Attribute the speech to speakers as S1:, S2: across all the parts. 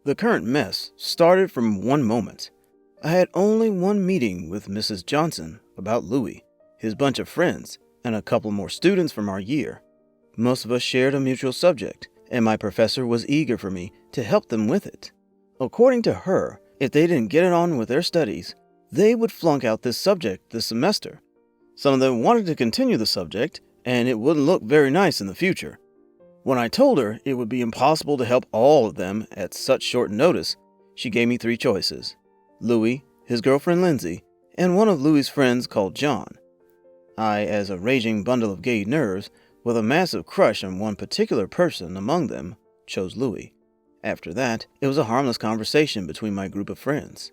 S1: The current mess started from one moment. I had only one meeting with Mrs. Johnson about Louie, his bunch of friends, and a couple more students from our year. Most of us shared a mutual subject, and my professor was eager for me to help them with it. According to her, if they didn't get it on with their studies, they would flunk out this subject this semester. Some of them wanted to continue the subject, and it wouldn't look very nice in the future. When I told her it would be impossible to help all of them at such short notice, she gave me 3 choices: Louie, his girlfriend Lindsay, and one of Louie's friends called John. I, as a raging bundle of gay nerves, with a massive crush on one particular person among them, chose Louie. After that, it was a harmless conversation between my group of friends.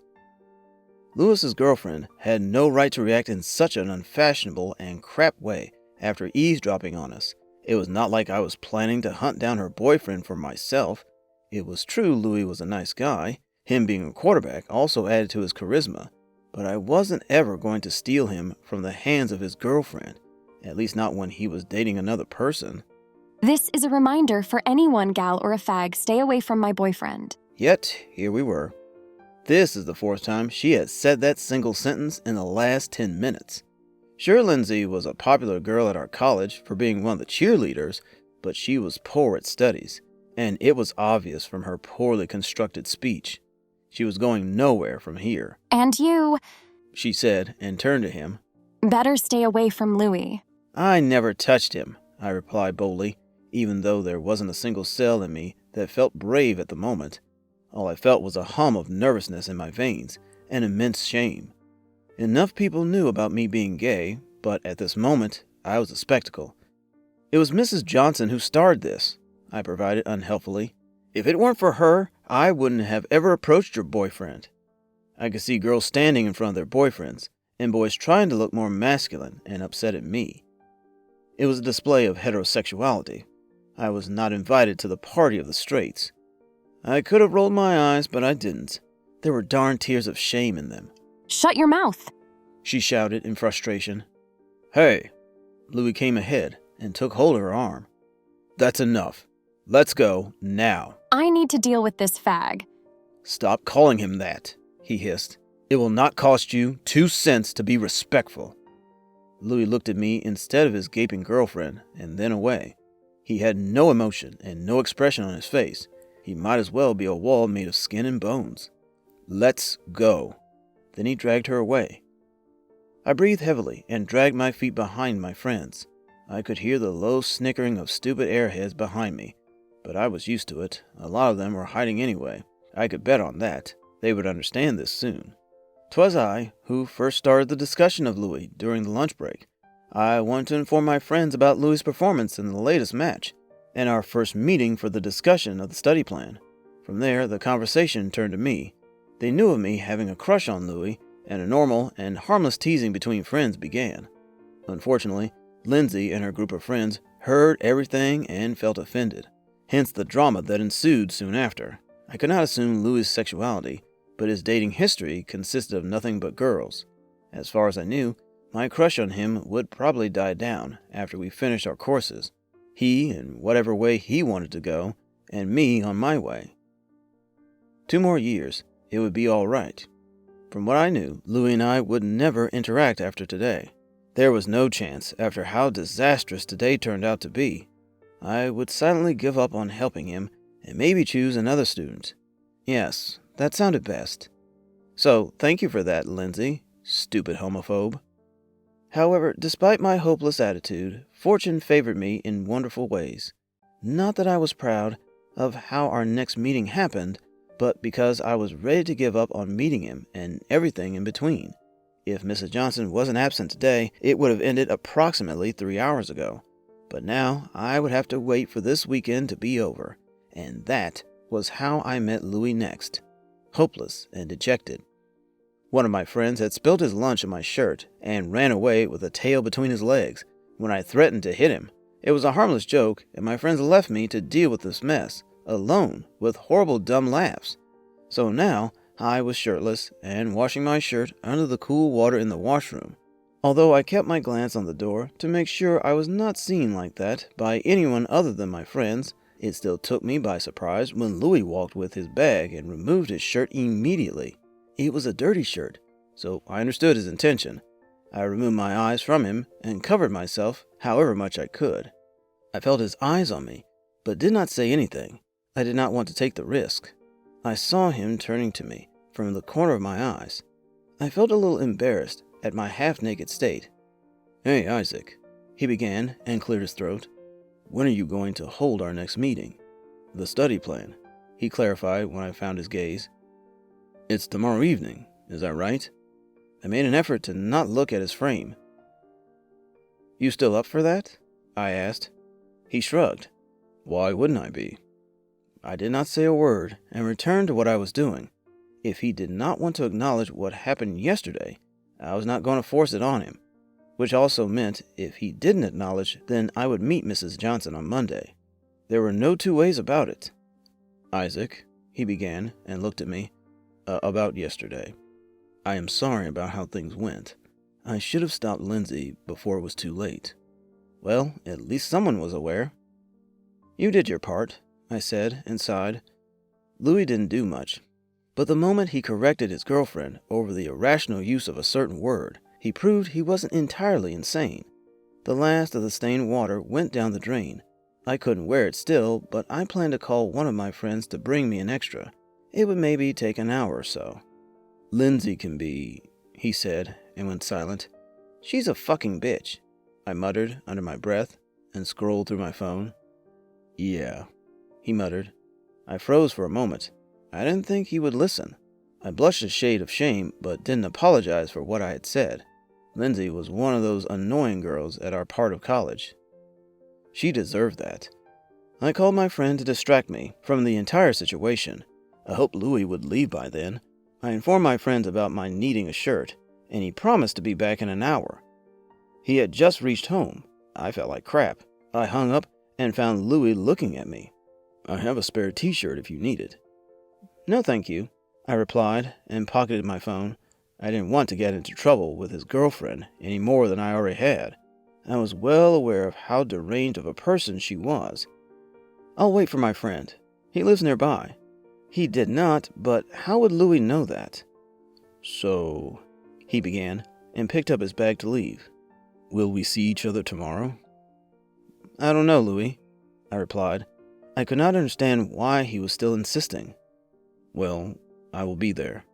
S1: Louis's girlfriend had no right to react in such an unfashionable and crap way after eavesdropping on us. It was not like I was planning to hunt down her boyfriend for myself. It was true Louie was a nice guy. Him being a quarterback also added to his charisma, but I wasn't ever going to steal him from the hands of his girlfriend, at least not when he was dating another person.
S2: This is a reminder for anyone, gal or a fag, stay away from my boyfriend.
S1: Yet, here we were. This is the 4th time she had said that single sentence in the last 10 minutes. Sure, Lindsay was a popular girl at our college for being one of the cheerleaders, but she was poor at studies, and it was obvious from her poorly constructed speech. She was going nowhere from here.
S2: And you,
S1: she said, and turned to him.
S2: Better stay away from Louie.
S1: I never touched him, I replied boldly, even though there wasn't a single cell in me that felt brave at the moment. All I felt was a hum of nervousness in my veins and immense shame. Enough people knew about me being gay, but at this moment, I was a spectacle. It was Mrs. Johnson who started this, I provided unhelpfully. If it weren't for her, I wouldn't have ever approached your boyfriend. I could see girls standing in front of their boyfriends, and boys trying to look more masculine and upset at me. It was a display of heterosexuality. I was not invited to the party of the straights. I could have rolled my eyes, but I didn't. There were darn tears of shame in them.
S2: Shut your mouth,
S1: she shouted in frustration. Hey! Louie came ahead and took hold of her arm. That's enough. Let's go, now.
S2: I need to deal with this fag.
S1: Stop calling him that, he hissed. It will not cost you 2 cents to be respectful. Louie looked at me instead of his gaping girlfriend, and then away. He had no emotion and no expression on his face. He might as well be a wall made of skin and bones. Let's go. Then he dragged her away. I breathed heavily and dragged my feet behind my friends. I could hear the low snickering of stupid airheads behind me, but I was used to it. A lot of them were hiding anyway. I could bet on that. They would understand this soon. 'Twas I who first started the discussion of Louie during the lunch break. I wanted to inform my friends about Louie's performance in the latest match, and our first meeting for the discussion of the study plan. From there, the conversation turned to me. They knew of me having a crush on Louie, and a normal and harmless teasing between friends began. Unfortunately, Lindsay and her group of friends heard everything and felt offended, hence the drama that ensued soon after. I could not assume Louie's sexuality, but his dating history consisted of nothing but girls. As far as I knew, my crush on him would probably die down after we finished our courses. He in whatever way he wanted to go, and me on my way. 2 more years, it would be all right. From what I knew, Louie and I would never interact after today. There was no chance after how disastrous today turned out to be. I would silently give up on helping him and maybe choose another student. Yes, that sounded best. So, thank you for that, Lindsay, stupid homophobe. However, despite my hopeless attitude, fortune favored me in wonderful ways. Not that I was proud of how our next meeting happened, but because I was ready to give up on meeting him and everything in between. If Mrs. Johnson wasn't absent today, it would have ended approximately 3 hours ago. But now I would have to wait for this weekend to be over, and that was how I met Louie next, hopeless and dejected. One of my friends had spilled his lunch on my shirt and ran away with a tail between his legs when I threatened to hit him. It was a harmless joke, and my friends left me to deal with this mess, alone, with horrible dumb laughs. So now, I was shirtless and washing my shirt under the cool water in the washroom, although I kept my glance on the door to make sure I was not seen like that by anyone other than my friends. It still took me by surprise when Louie walked with his bag and removed his shirt immediately. It was a dirty shirt, so I understood his intention. I removed my eyes from him and covered myself however much I could. I felt his eyes on me, but did not say anything. I did not want to take the risk. I saw him turning to me from the corner of my eyes. I felt a little embarrassed at my half-naked state. "Hey, Isaac," he began and cleared his throat. "When are you going to hold our next meeting?" "The study plan," he clarified when I found his gaze. "It's tomorrow evening, is that right?" I made an effort to not look at his frame. "You still up for that?" I asked. He shrugged. "Why wouldn't I be?" I did not say a word and returned to what I was doing. If he did not want to acknowledge what happened yesterday, I was not going to force it on him, which also meant if he didn't acknowledge, then I would meet Mrs. Johnson on Monday. There were no two ways about it. "Isaac," he began and looked at me, "about yesterday. I am sorry about how things went. I should have stopped Lindsay before it was too late." Well, at least someone was aware. "You did your part," I said and sighed. Louie didn't do much, but the moment he corrected his girlfriend over the irrational use of a certain word, he proved he wasn't entirely insane. The last of the stained water went down the drain. I couldn't wear it still, but I planned to call one of my friends to bring me an extra. It would maybe take an hour or so. "Lindsay can be," he said, and went silent. "She's a fucking bitch," I muttered under my breath and scrolled through my phone. "Yeah," he muttered. I froze for a moment. I didn't think he would listen. I blushed a shade of shame, but didn't apologize for what I had said. Lindsay was one of those annoying girls at our part of college. She deserved that. I called my friend to distract me from the entire situation. I hoped Louie would leave by then. I informed my friends about my needing a shirt, and he promised to be back in an hour. He had just reached home. I felt like crap. I hung up and found Louie looking at me. "I have a spare t-shirt if you need it." "No, thank you," I replied and pocketed my phone. I didn't want to get into trouble with his girlfriend any more than I already had. I was well aware of how deranged of a person she was. "I'll wait for my friend. He lives nearby." He did not, but how would Louie know that? "So," he began, and picked up his bag to leave. "Will we see each other tomorrow?" "I don't know, Louie," I replied. I could not understand why he was still insisting. "Well, I will be there."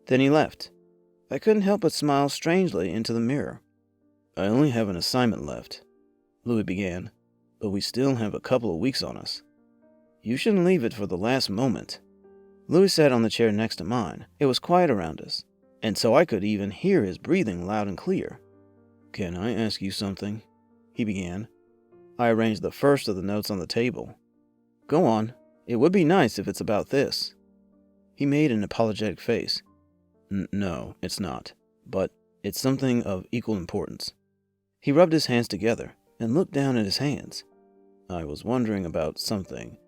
S1: Then he left. I couldn't help but smile strangely into the mirror. "I only have an assignment left," Louie began, "but we still have a couple of weeks on us." "You shouldn't leave it for the last moment." Louie sat on the chair next to mine. It was quiet around us, and so I could even hear his breathing loud and clear. "Can I ask you something?" he began. I arranged the first of the notes on the table. "Go on. It would be nice if it's about this." He made an apologetic face. No, it's not. But it's something of equal importance." He rubbed his hands together and looked down at his hands. "I was wondering about something,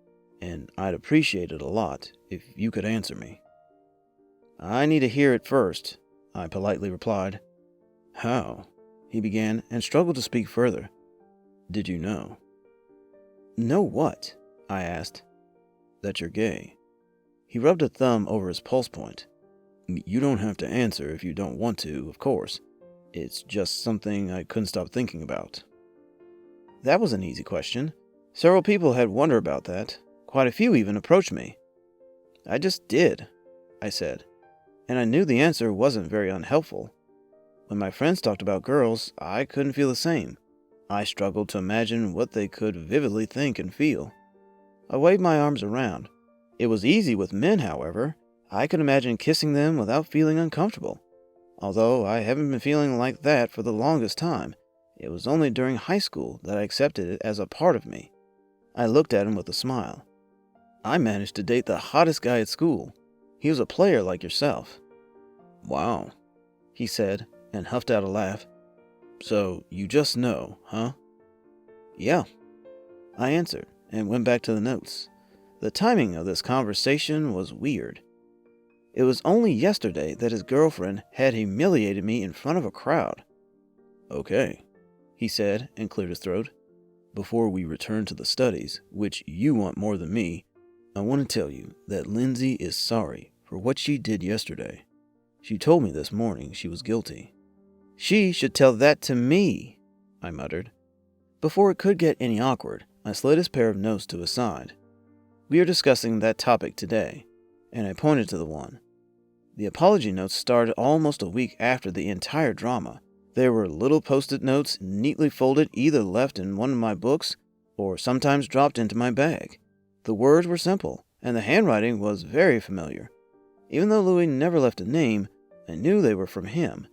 S1: and I'd appreciate it a lot if you could answer me." "I need to hear it first," I politely replied. "How?" he began and struggled to speak further. "Did you know?" "Know what?" I asked. "That you're gay." He rubbed a thumb over his pulse point. "You don't have to answer if you don't want to, of course. It's just something I couldn't stop thinking about." That was an easy question. Several people had wondered about that. Quite a few even approached me. "I just did," I said, and I knew the answer wasn't very unhelpful. When my friends talked about girls, I couldn't feel the same. I struggled to imagine what they could vividly think and feel. I waved my arms around. It was easy with men, however. I could imagine kissing them without feeling uncomfortable. Although I haven't been feeling like that for the longest time, it was only during high school that I accepted it as a part of me. I looked at him with a smile. "I managed to date the hottest guy at school. He was a player like yourself." "Wow," he said, and huffed out a laugh. "So you just know, huh?" "Yeah," I answered, and went back to the notes. The timing of this conversation was weird. It was only yesterday that his girlfriend had humiliated me in front of a crowd. "Okay," he said, and cleared his throat. Before we return to the studies, which you want more than me, I want to tell you that Lindsay is sorry for what she did yesterday. She told me this morning she was guilty." "She should tell that to me," I muttered. Before it could get any awkward, I slid his pair of notes to his side. "We are discussing that topic today," and I pointed to the one. The apology notes started almost a week after the entire drama. There were little post-it notes neatly folded, either left in one of my books or sometimes dropped into my bag. The words were simple, and the handwriting was very familiar. Even though Louie never left a name, I knew they were from him.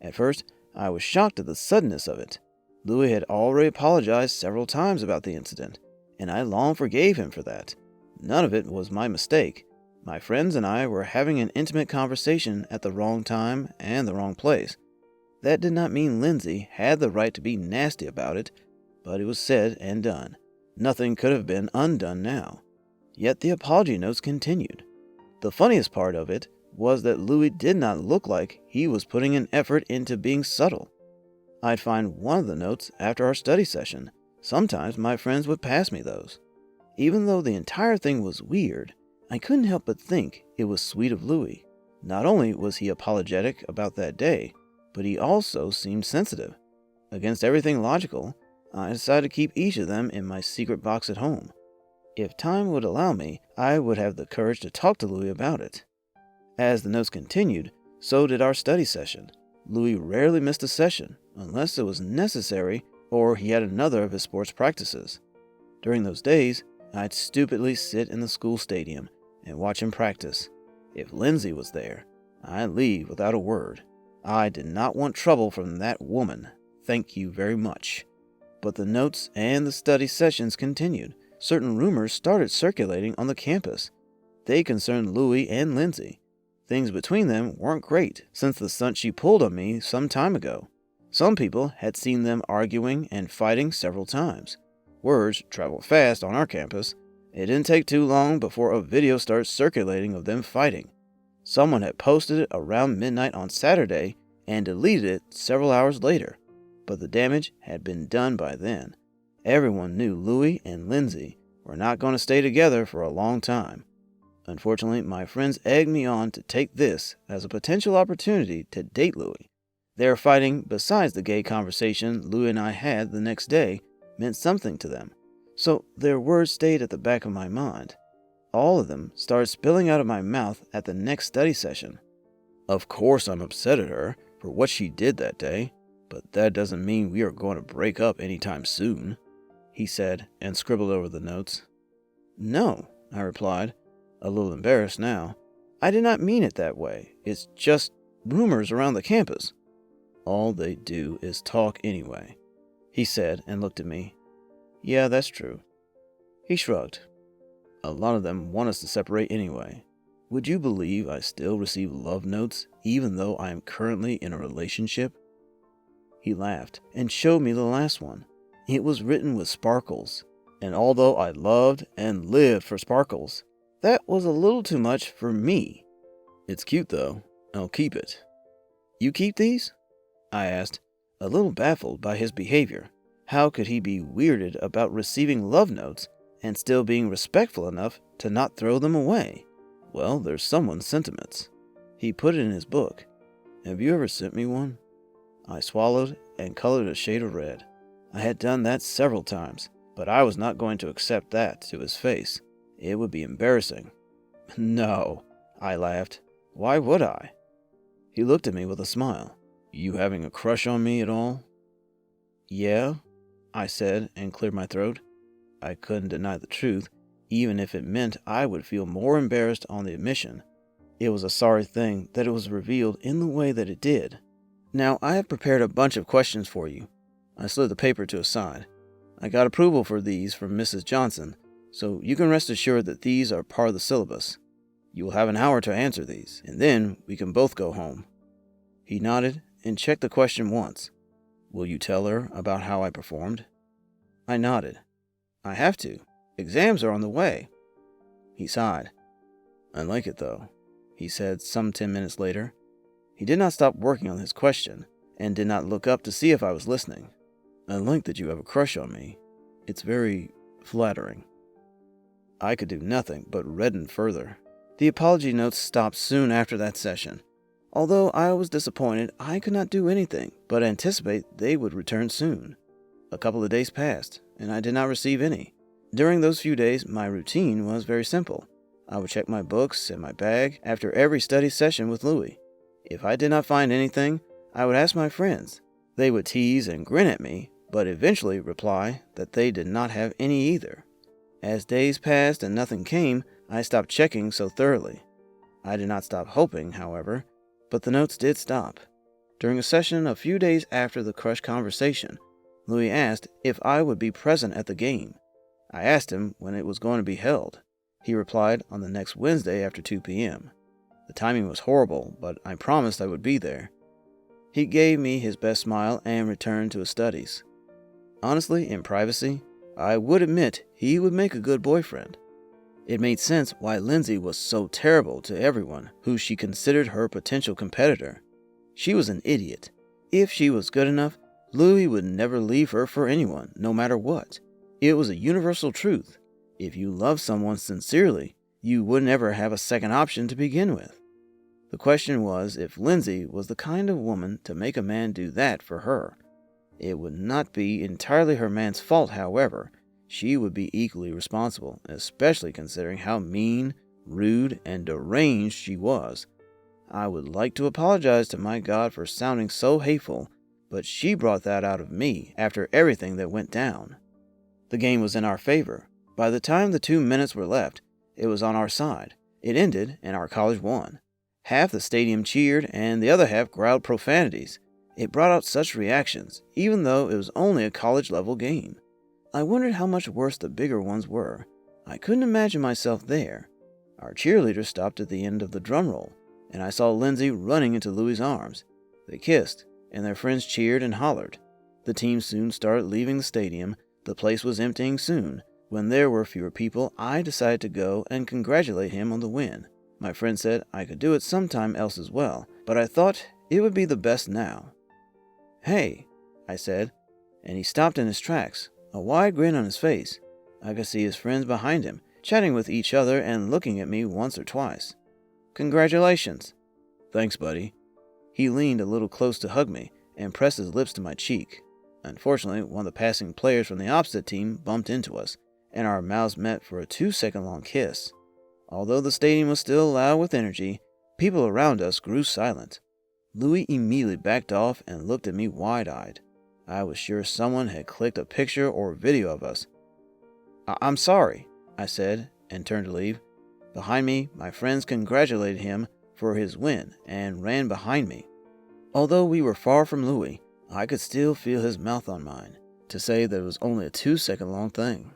S1: At first, I was shocked at the suddenness of it. Louie had already apologized several times about the incident, and I long forgave him for that. None of it was my mistake. My friends and I were having an intimate conversation at the wrong time and the wrong place. That did not mean Lindsay had the right to be nasty about it, but it was said and done. Nothing could have been undone now. Yet the apology notes continued. The funniest part of it was that Louie did not look like he was putting an effort into being subtle. I'd find one of the notes after our study session. Sometimes my friends would pass me those. Even though the entire thing was weird, I couldn't help but think it was sweet of Louie. Not only was he apologetic about that day, but he also seemed sensitive. Against everything logical, I decided to keep each of them in my secret box at home. If time would allow me, I would have the courage to talk to Louie about it. As the notes continued, so did our study session. Louie rarely missed a session, unless it was necessary or he had another of his sports practices. During those days, I'd stupidly sit in the school stadium and watch him practice. If Lindsay was there, I'd leave without a word. I did not want trouble from that woman. Thank you very much. But the notes and the study sessions continued. Certain rumors started circulating on the campus. They concerned Louie and Lindsay. Things between them weren't great since the stunt she pulled on me some time ago. Some people had seen them arguing and fighting several times. Words travel fast on our campus. It didn't take too long before a video started circulating of them fighting. Someone had posted it around midnight on Saturday and deleted it several hours later, but the damage had been done by then. Everyone knew Louie and Lindsay were not going to stay together for a long time. Unfortunately, my friends egged me on to take this as a potential opportunity to date Louie. Their fighting, besides the gay conversation Louie and I had the next day, meant something to them, so their words stayed at the back of my mind. All of them started spilling out of my mouth at the next study session. Of course I'm upset at her for what she did that day, but that doesn't mean we are going to break up anytime soon, he said and scribbled over the notes. No, I replied, a little embarrassed now. I did not mean it that way. It's just rumors around the campus. All they do is talk anyway, he said and looked at me. Yeah, that's true. He shrugged. A lot of them want us to separate anyway. Would you believe I still receive love notes even though I am currently in a relationship? He laughed and showed me the last one. It was written with sparkles, and although I loved and lived for sparkles, that was a little too much for me. It's cute though. I'll keep it. You keep these? I asked, a little baffled by his behavior. How could he be weirded about receiving love notes and still being respectful enough to not throw them away? Well, there's someone's sentiments. He put it in his book. Have you ever sent me one? I swallowed and colored a shade of red. I had done that several times, but I was not going to accept that to his face. It would be embarrassing. No, I laughed. Why would I? He looked at me with a smile. You having a crush on me at all? Yeah, I said and cleared my throat. I couldn't deny the truth, even if it meant I would feel more embarrassed on the admission. It was a sorry thing that it was revealed in the way that it did. Now, I have prepared a bunch of questions for you. I slid the paper to his side. I got approval for these from Mrs. Johnson, so you can rest assured that these are part of the syllabus. You will have an hour to answer these, and then we can both go home. He nodded and checked the question once. Will you tell her about how I performed? I nodded. I have to. Exams are on the way. He sighed. I like it though, he said some 10 minutes later. He did not stop working on his question, and did not look up to see if I was listening. I like that you have a crush on me. It's very flattering." I could do nothing but redden further. The apology notes stopped soon after that session. Although I was disappointed, I could not do anything but anticipate they would return soon. A couple of days passed, and I did not receive any. During those few days, my routine was very simple. I would check my books and my bag after every study session with Louie. If I did not find anything, I would ask my friends. They would tease and grin at me, but eventually reply that they did not have any either. As days passed and nothing came, I stopped checking so thoroughly. I did not stop hoping, however, but the notes did stop. During a session a few days after the crush conversation, Louie asked if I would be present at the game. I asked him when it was going to be held. He replied on the next Wednesday after 2 p.m. The timing was horrible, but I promised I would be there. He gave me his best smile and returned to his studies. Honestly, in privacy, I would admit he would make a good boyfriend. It made sense why Lindsay was so terrible to everyone who she considered her potential competitor. She was an idiot. If she was good enough, Louie would never leave her for anyone, no matter what. It was a universal truth. If you love someone sincerely, you would never have a second option to begin with. The question was if Lindsay was the kind of woman to make a man do that for her. It would not be entirely her man's fault, however. She would be equally responsible, especially considering how mean, rude, and deranged she was. I would like to apologize to my God for sounding so hateful, but she brought that out of me after everything that went down. The game was in our favor. By the time the 2 minutes were left, it was on our side. It ended, and our college won. Half the stadium cheered, and the other half growled profanities. It brought out such reactions, even though it was only a college-level game. I wondered how much worse the bigger ones were. I couldn't imagine myself there. Our cheerleaders stopped at the end of the drum roll, and I saw Lindsay running into Louie's arms. They kissed, and their friends cheered and hollered. The team soon started leaving the stadium. The place was emptying soon. When there were fewer people, I decided to go and congratulate him on the win. My friend said I could do it sometime else as well, but I thought it would be the best now. "Hey," I said, and he stopped in his tracks, a wide grin on his face. I could see his friends behind him, chatting with each other and looking at me once or twice. "Congratulations." "Thanks, buddy." He leaned a little close to hug me and pressed his lips to my cheek. Unfortunately, one of the passing players from the opposite team bumped into us, and our mouths met for a 2-second-long kiss. Although the stadium was still loud with energy, people around us grew silent. Louie immediately backed off and looked at me wide-eyed. I was sure someone had clicked a picture or video of us. I'm sorry," I said, and turned to leave. Behind me, my friends congratulated him for his win and ran behind me. Although we were far from Louie, I could still feel his mouth on mine, to say that it was only a 2-second-long thing.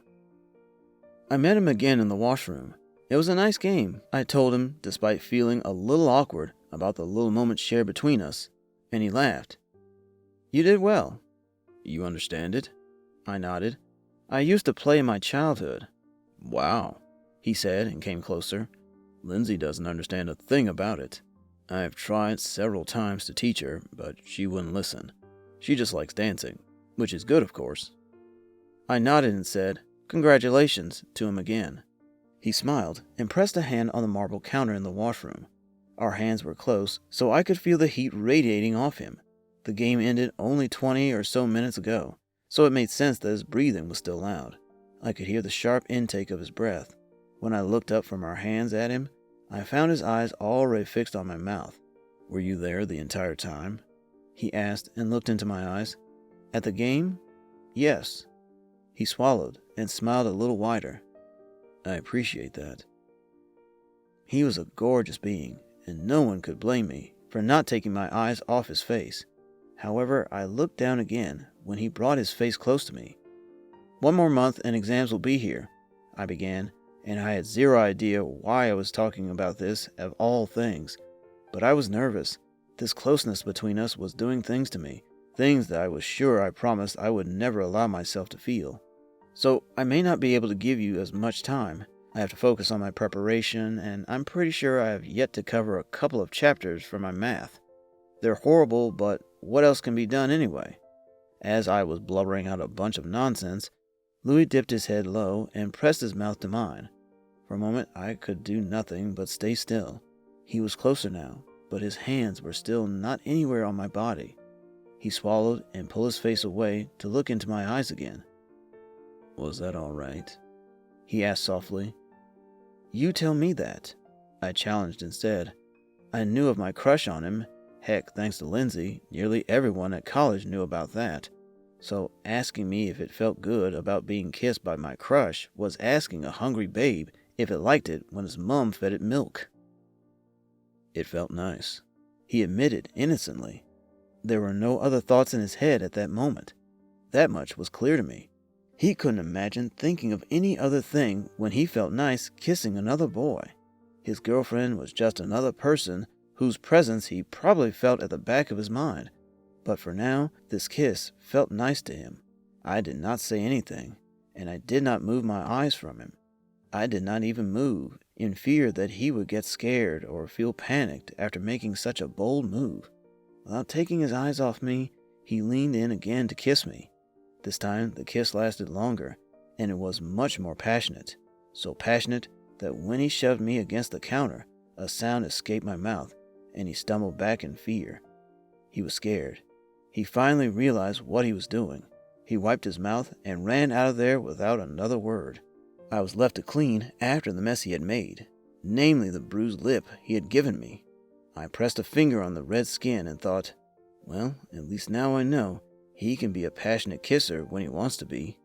S1: I met him again in the washroom. It was a nice game, I told him, despite feeling a little awkward about the little moment shared between us, and he laughed. "You did well." "You understand it?" I nodded. "I used to play in my childhood." "Wow," he said and came closer. "Lindsay doesn't understand a thing about it. I have tried several times to teach her, but she wouldn't listen. She just likes dancing, which is good, of course." I nodded and said, "Congratulations," to him again. He smiled and pressed a hand on the marble counter in the washroom. Our hands were close, so I could feel the heat radiating off him. The game ended only 20 or so minutes ago, so it made sense that his breathing was still loud. I could hear the sharp intake of his breath. When I looked up from our hands at him, I found his eyes already fixed on my mouth. "Were you there the entire time?" he asked and looked into my eyes. "At the game? Yes." He swallowed and smiled a little wider. "I appreciate that." He was a gorgeous being, and no one could blame me for not taking my eyes off his face. However, I looked down again when he brought his face close to me. "One more month and exams will be here," I began, and I had zero idea why I was talking about this of all things. But I was nervous. This closeness between us was doing things to me, things that I was sure I promised I would never allow myself to feel. So I may not be able to give you as much time. I have to focus on my preparation, and I'm pretty sure I have yet to cover a couple of chapters for my math. They're horrible, but what else can be done anyway? As I was blubbering out a bunch of nonsense, Louie dipped his head low and pressed his mouth to mine. For a moment I could do nothing but stay still. He was closer now, but his hands were still not anywhere on my body. He swallowed and pulled his face away to look into my eyes again. "Was that all right?" he asked softly. "You tell me that," I challenged instead. I knew of my crush on him. Heck, thanks to Lindsay, nearly everyone at college knew about that. So asking me if it felt good about being kissed by my crush was asking a hungry babe if it liked it when his mom fed it milk. "It felt nice," he admitted innocently. There were no other thoughts in his head at that moment. That much was clear to me. He couldn't imagine thinking of any other thing when he felt nice kissing another boy. His girlfriend was just another person whose presence he probably felt at the back of his mind. But for now, this kiss felt nice to him. I did not say anything, and I did not move my eyes from him. I did not even move, in fear that he would get scared or feel panicked after making such a bold move. Without taking his eyes off me, he leaned in again to kiss me. This time, the kiss lasted longer, and it was much more passionate. So passionate that when he shoved me against the counter, a sound escaped my mouth, and he stumbled back in fear. He was scared. He finally realized what he was doing. He wiped his mouth and ran out of there without another word. I was left to clean after the mess he had made, namely the bruised lip he had given me. I pressed a finger on the red skin and thought, well, at least now I know he can be a passionate kisser when he wants to be.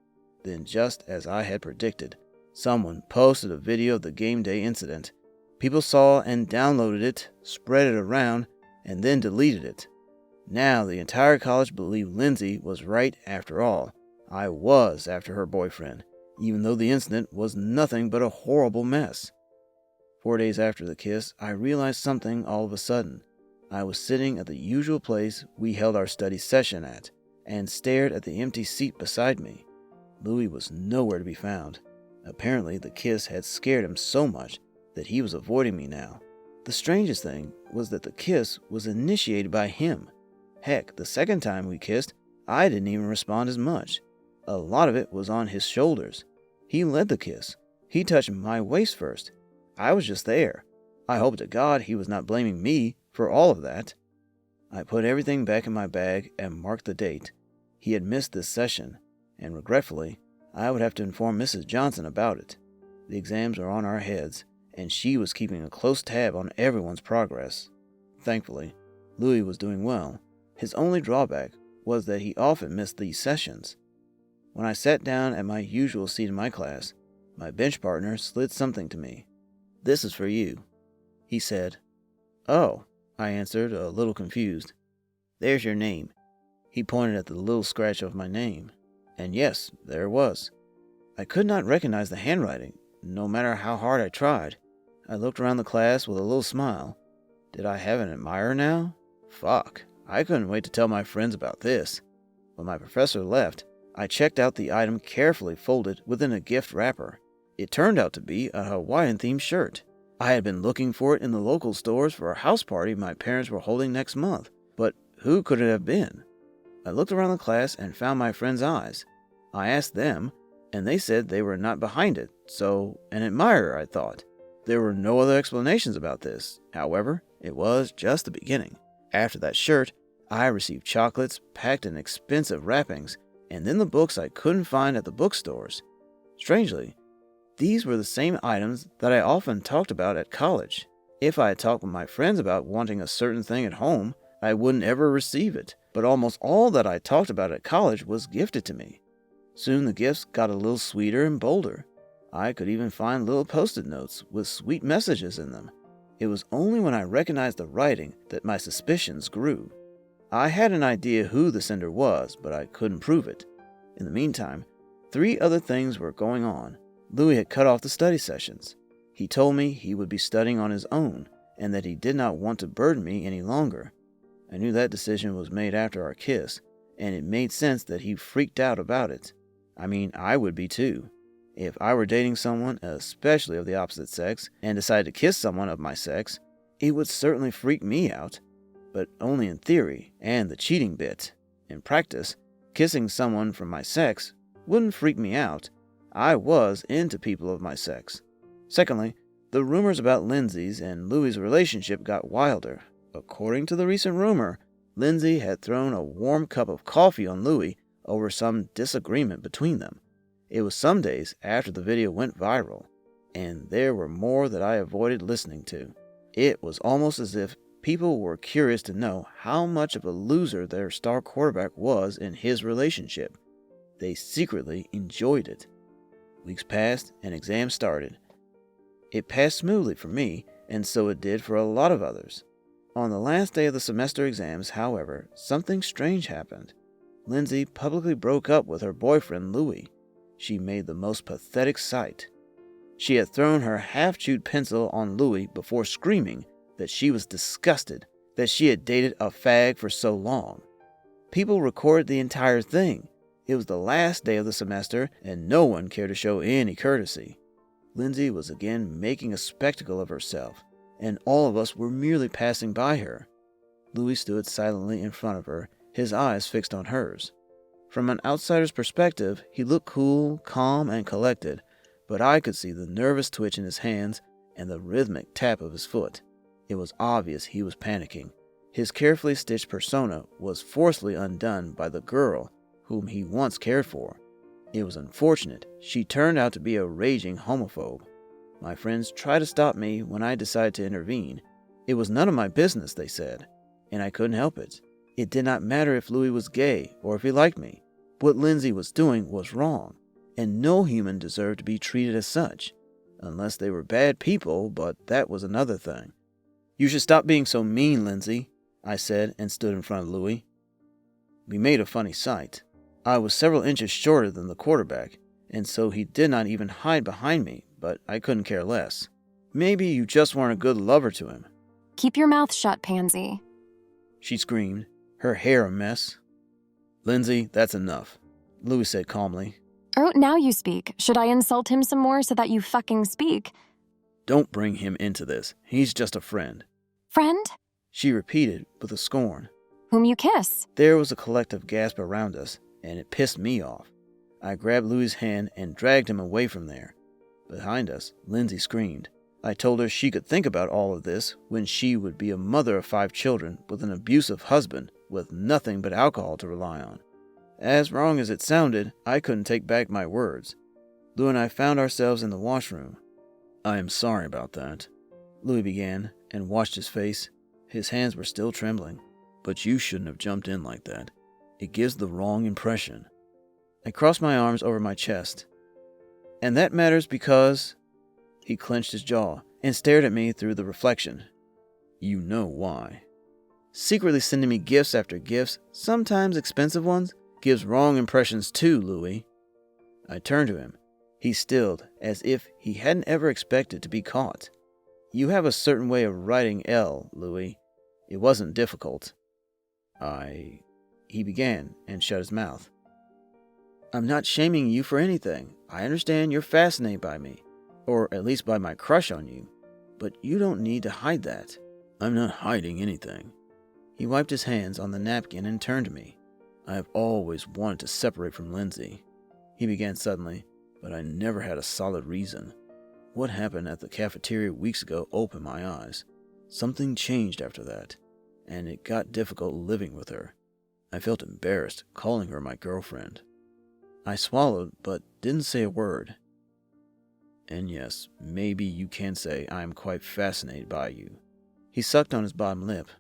S1: Then, just as I had predicted, someone posted a video of the game day incident. People saw and downloaded it, spread it around, and then deleted it. Now the entire college believed Lindsay was right after all. I was after her boyfriend, even though the incident was nothing but a horrible mess. 4 days after the kiss, I realized something all of a sudden. I was sitting at the usual place we held our study session at, and stared at the empty seat beside me. Louie was nowhere to be found. Apparently, the kiss had scared him so much that he was avoiding me now. The strangest thing was that the kiss was initiated by him. Heck, the second time we kissed, I didn't even respond as much. A lot of it was on his shoulders. He led the kiss. He touched my waist first. I was just there. I hope to God he was not blaming me for all of that. I put everything back in my bag and marked the date. He had missed this session, and regretfully, I would have to inform Mrs. Johnson about it. The exams were on our heads, and she was keeping a close tab on everyone's progress. Thankfully, Louie was doing well. His only drawback was that he often missed these sessions. When I sat down at my usual seat in my class, my bench partner slid something to me. "This is for you," he said. "Oh," I answered, a little confused. "There's your name." He pointed at the little scratch of my name. And yes, there it was. I could not recognize the handwriting, no matter how hard I tried. I looked around the class with a little smile. Did I have an admirer now? Fuck, I couldn't wait to tell my friends about this. When my professor left, I checked out the item carefully folded within a gift wrapper. It turned out to be a Hawaiian-themed shirt. I had been looking for it in the local stores for a house party my parents were holding next month, but who could it have been? I looked around the class and found my friends' eyes. I asked them, and they said they were not behind it, so an admirer, I thought. There were no other explanations about this. However, it was just the beginning. After that shirt, I received chocolates packed in expensive wrappings, and then the books I couldn't find at the bookstores. Strangely, these were the same items that I often talked about at college. If I had talked with my friends about wanting a certain thing at home, I wouldn't ever receive it, but almost all that I talked about at college was gifted to me. Soon the gifts got a little sweeter and bolder. I could even find little post-it notes with sweet messages in them. It was only when I recognized the writing that my suspicions grew. I had an idea who the sender was, but I couldn't prove it. In the meantime, 3 other things were going on. Louie had cut off the study sessions. He told me he would be studying on his own, and that he did not want to burden me any longer. I knew that decision was made after our kiss, and it made sense that he freaked out about it. I mean, I would be too. If I were dating someone, especially of the opposite sex, and decided to kiss someone of my sex, it would certainly freak me out. But only in theory, and the cheating bit. In practice, kissing someone from my sex wouldn't freak me out. I was into people of my sex. Secondly, the rumors about Lindsay's and Louie's relationship got wilder. According to the recent rumor, Lindsay had thrown a warm cup of coffee on Louie over some disagreement between them. It was some days after the video went viral, and there were more that I avoided listening to. It was almost as if people were curious to know how much of a loser their star quarterback was in his relationship. They secretly enjoyed it. Weeks passed and exams started. It passed smoothly for me, and so it did for a lot of others. On the last day of the semester exams, however, something strange happened. Lindsay publicly broke up with her boyfriend, Louie. She made the most pathetic sight. She had thrown her half-chewed pencil on Louie before screaming that she was disgusted that she had dated a fag for so long. People recorded the entire thing. It was the last day of the semester, and no one cared to show any courtesy. Lindsay was again making a spectacle of herself, and all of us were merely passing by her. Louie stood silently in front of her, his eyes fixed on hers. From an outsider's perspective, he looked cool, calm, and collected, but I could see the nervous twitch in his hands and the rhythmic tap of his foot. It was obvious he was panicking. His carefully stitched persona was forcibly undone by the girl whom he once cared for. It was unfortunate. She turned out to be a raging homophobe. My friends tried to stop me when I decided to intervene. It was none of my business, they said, and I couldn't help it. It did not matter if Louie was gay or if he liked me. What Lindsay was doing was wrong, and no human deserved to be treated as such, unless they were bad people, but that was another thing. "You should stop being so mean, Lindsay," I said, and stood in front of Louie. We made a funny sight. I was several inches shorter than the quarterback, and so he did not even hide behind me, but I couldn't care less. "Maybe you just weren't a good lover to him."
S2: Keep your mouth shut, pansy.
S1: She screamed, her hair a mess. "Lindsay, that's enough," Louie said calmly.
S2: Oh, now you speak. Should I insult him some more so that you fucking speak?
S1: "Don't bring him into this. He's just a friend."
S2: Friend?
S1: She repeated with a scorn.
S2: Whom you kiss?
S1: There was a collective gasp around us, and it pissed me off. I grabbed Louie's hand and dragged him away from there. Behind us, Lindsay screamed. I told her she could think about all of this when she would be a mother of 5 children with an abusive husband with nothing but alcohol to rely on. As wrong as it sounded, I couldn't take back my words. Lou and I found ourselves in the washroom. "I am sorry about that," Louie began, and washed his face. His hands were still trembling. "But you shouldn't have jumped in like that. It gives the wrong impression." I crossed my arms over my chest. "And that matters because—" He clenched his jaw and stared at me through the reflection. "You know why." "Secretly sending me gifts after gifts, sometimes expensive ones, gives wrong impressions too, Louie." I turned to him. He stilled, as if he hadn't ever expected to be caught. "You have a certain way of writing L, Louie. It wasn't difficult." He began and shut his mouth. "I'm not shaming you for anything. I understand you're fascinated by me, or at least by my crush on you, but you don't need to hide that." "I'm not hiding anything." He wiped his hands on the napkin and turned to me. "I have always wanted to separate from Lindsay," he began suddenly, "but I never had a solid reason. What happened at the cafeteria weeks ago opened my eyes. Something changed after that, and it got difficult living with her. I felt embarrassed calling her my girlfriend." I swallowed, but didn't say a word. "And yes, maybe you can say I am quite fascinated by you." He sucked on his bottom lip.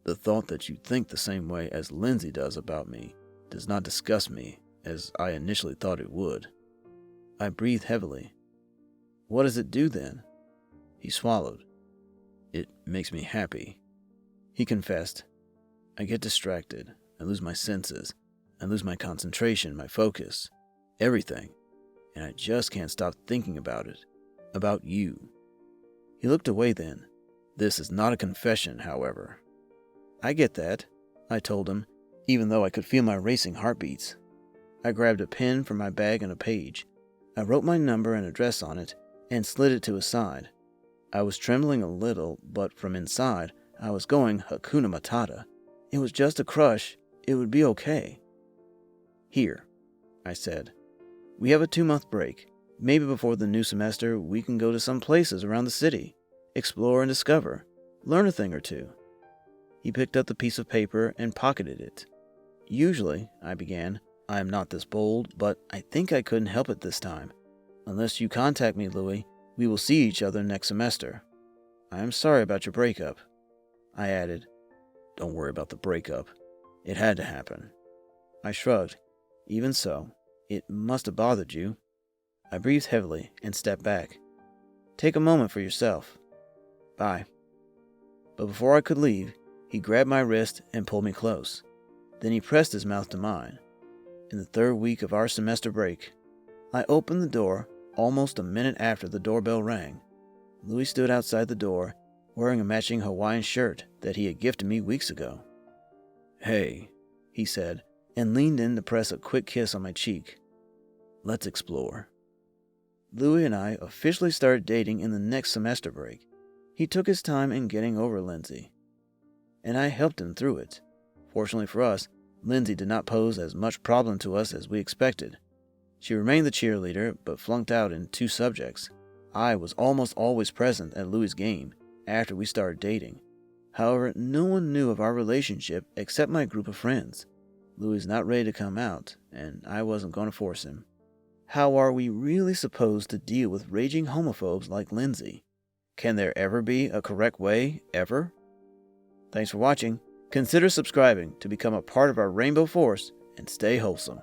S1: "The thought that you think the same way as Lindsay does about me does not disgust me as I initially thought it would." I breathed heavily. "What does it do then?" He swallowed. "It makes me happy," he confessed. "I get distracted. I lose my senses. I lose my concentration, my focus, everything. And I just can't stop thinking about it. About you." He looked away then. "This is not a confession, however." "I get that," I told him, even though I could feel my racing heartbeats. I grabbed a pen from my bag and a page. I wrote my number and address on it and slid it to his side. I was trembling a little, but from inside, I was going Hakuna Matata. It was just a crush. It would be okay. "Here," I said. We have a 2-month break. Maybe before the new semester, we can go to some places around the city, explore and discover, learn a thing or two. He picked up the piece of paper and pocketed it. Usually, I began, I am not this bold, but I think I couldn't help it this time. Unless you contact me, Louie, we will see each other next semester. I am sorry about your breakup. I added, Don't worry about the breakup. It had to happen. I shrugged. Even so, it must have bothered you. I breathed heavily and stepped back. Take a moment for yourself. Bye. But before I could leave, he grabbed my wrist and pulled me close. Then he pressed his mouth to mine. In the 3rd week of our semester break, I opened the door almost a minute after the doorbell rang. Louie stood outside the door, wearing a matching Hawaiian shirt that he had gifted me weeks ago. Hey, he said, and leaned in to press a quick kiss on my cheek. Let's explore. Louie and I officially started dating in the next semester break. He took his time in getting over Lindsay, and I helped him through it. Fortunately for us, Lindsay did not pose as much problem to us as we expected. She remained the cheerleader, but flunked out in 2 subjects. I was almost always present at Louie's game after we started dating. However, no one knew of our relationship except my group of friends. Louie's not ready to come out, and I wasn't going to force him. How are we really supposed to deal with raging homophobes like Lindsay? Can there ever be a correct way, ever? Thanks for watching. Consider subscribing to become a part of our Rainbow Force and stay wholesome.